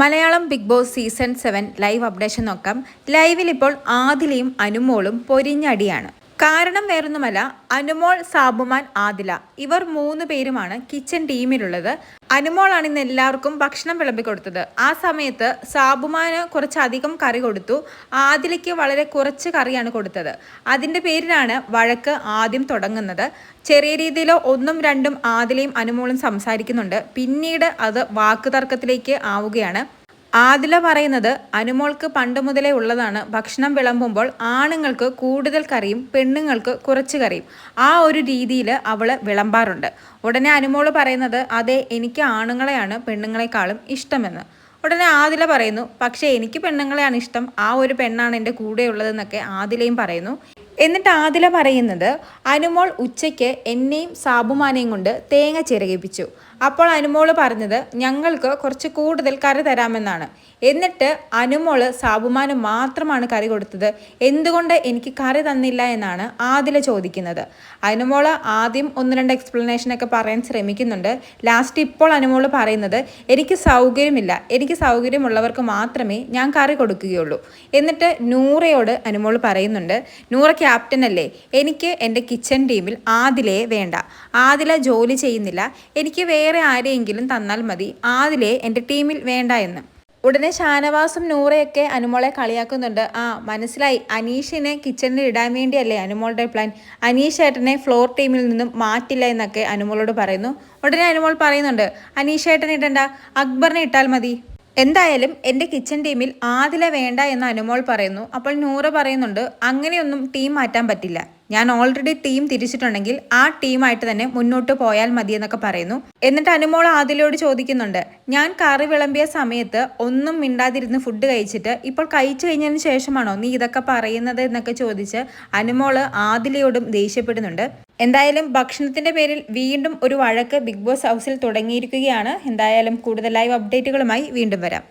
Malayalam Big Boss season 7 live updation നോക്കാം. ലൈവിൽ ഇപ്പോൾ ആദിലയും അനുമോളും പൊരിഞ്ഞടിയാണ്. കാരണം വേറൊന്നുമല്ല, അനുമോൾ, സാബുമാൻ, ആദില ഇവർ 3 പേരുമാണ് കിച്ചൺ ടീമിലുള്ളത്. അനുമോളാണ് ഇന്ന് എല്ലാവർക്കും ഭക്ഷണം വിളമ്പിക്കൊടുത്തത്. ആ സമയത്ത് സാബുമാന് കുറച്ചധികം കറി കൊടുത്തു, ആദിലയ്ക്ക് വളരെ കുറച്ച് കറിയാണ് കൊടുത്തത്. അതിൻ്റെ പേരിലാണ് വഴക്ക് ആദ്യം തുടങ്ങുന്നത്. ചെറിയ രീതിയിൽ 1ഉം 2ഉം ആദിലയും അനുമോളും സംസാരിക്കുന്നുണ്ട്. പിന്നീട് അത് വാക്കുതർക്കത്തിലേക്ക് ആവുകയാണ്. ആദില പറയുന്നത് അനുമോൾക്ക് പണ്ട് മുതലേ ഉള്ളതാണ്, ഭക്ഷണം വിളമ്പുമ്പോൾ ആണുങ്ങൾക്ക് കൂടുതൽ കറിയും പെണ്ണുങ്ങൾക്ക് കുറച്ച് കറിയും ആ ഒരു രീതിയിൽ അവൾ വിളമ്പാറുണ്ട്. ഉടനെ അനുമോൾ പറയുന്നത് അതെ, എനിക്ക് ആണുങ്ങളെയാണ് പെണ്ണുങ്ങളെക്കാളും ഇഷ്ടമെന്ന്. ഉടനെ ആദില പറയുന്നു, പക്ഷേ എനിക്ക് പെണ്ണുങ്ങളെയാണ് ഇഷ്ടം, ആ ഒരു പെണ്ണാണ് എൻ്റെ കൂടെയുള്ളതെന്നൊക്കെ ആദിലയും പറയുന്നു. എന്നിട്ട് ആദില പറയുന്നത് അനുമോൾ ഉച്ചയ്ക്ക് എന്നെയും സാബുമാനെയും കൊണ്ട് തേങ്ങ ചിരകിപ്പിച്ചു. അപ്പോൾ അനുമോൾ പറഞ്ഞത് ഞങ്ങൾക്ക് കുറച്ച് കൂടുതൽ കറി തരാമെന്നാണ്. എന്നിട്ട് അനുമോൾ സാബുമാന് മാത്രമാണ് കറി കൊടുത്തത്, എന്തുകൊണ്ട് എനിക്ക് കറി തന്നില്ല എന്നാണ് ആദില ചോദിക്കുന്നത്. അനുമോൾ ആദ്യം 1-2 എക്സ്പ്ലനേഷനൊക്കെ പറയാൻ ശ്രമിക്കുന്നുണ്ട്. ലാസ്റ്റ് ഇപ്പോൾ അനുമോൾ പറയുന്നത് എനിക്ക് സൗകര്യമില്ല, എനിക്ക് സൗകര്യമുള്ളവർക്ക് മാത്രമേ ഞാൻ കറി കൊടുക്കുകയുള്ളൂ. എന്നിട്ട് നൂറയോട് അനുമോൾ പറയുന്നുണ്ട്, നൂറ ക്യാപ്റ്റൻ അല്ലേ, എനിക്ക് എൻ്റെ കിച്ചൺ ടീമിൽ ആദിലയെ വേണ്ട, ആദില ജോലി ചെയ്യുന്നില്ല, എനിക്ക് വേറെ ആരെയെങ്കിലും തന്നാൽ മതി, ആദിലയെ എൻ്റെ ടീമിൽ വേണ്ട എന്ന്. ഉടനെ ഷാനവാസും നൂറയൊക്കെ അനുമോളെ കളിയാക്കുന്നുണ്ട്. മനസ്സിലായി, അനീഷിനെ കിച്ചണിൽ ഇടാൻ വേണ്ടിയല്ലേ അനുമോളുടെ പ്ലാൻ, അനീഷ് ഏട്ടനെ ഫ്ലോർ ടീമിൽ നിന്നും മാറ്റില്ല എന്നൊക്കെ അനുമോളോട് പറയുന്നു. ഉടനെ അനുമോൾ പറയുന്നുണ്ട് അനീഷ് ഏട്ടനെ ഇടണ്ട, അക്ബറിനെ ഇട്ടാൽ മതി, എന്തായാലും എൻ്റെ കിച്ചൺ ടീമിൽ ആദില വേണ്ട എന്ന് അനുമോൾ പറയുന്നു. അപ്പോൾ നൂറ പറയുന്നുണ്ട് അങ്ങനെയൊന്നും ടീം മാറ്റാൻ പറ്റില്ല, ഞാൻ ഓൾറെഡി ടീം തിരിച്ചിട്ടുണ്ടെങ്കിൽ ആ ടീമായിട്ട് തന്നെ മുന്നോട്ട് പോയാൽ മതി എന്നൊക്കെ പറയുന്നു. എന്നിട്ട് അനുമോൾ ആദിലയോട് ചോദിക്കുന്നുണ്ട്, ഞാൻ കറി വിളമ്പിയ സമയത്ത് ഒന്നും മിണ്ടാതിരുന്ന് ഫുഡ് കഴിച്ചിട്ട് ഇപ്പോൾ കഴിച്ചു കഴിഞ്ഞതിന് ശേഷമാണോ നീ ഇതൊക്കെ പറയുന്നത് എന്നൊക്കെ ചോദിച്ച് അനുമോൾ ആദിലയോടും ദേഷ്യപ്പെടുന്നുണ്ട്. എന്തായാലും ഭക്ഷണത്തിന്റെ പേരിൽ വീണ്ടും ഒരു വഴക്ക് ബിഗ് ബോസ് ഹൗസിൽ തുടങ്ങിയിരിക്കുകയാണ്. എന്തായാലും കൂടുതൽ ലൈവ് അപ്ഡേറ്റുകളുമായി വീണ്ടും വരാം.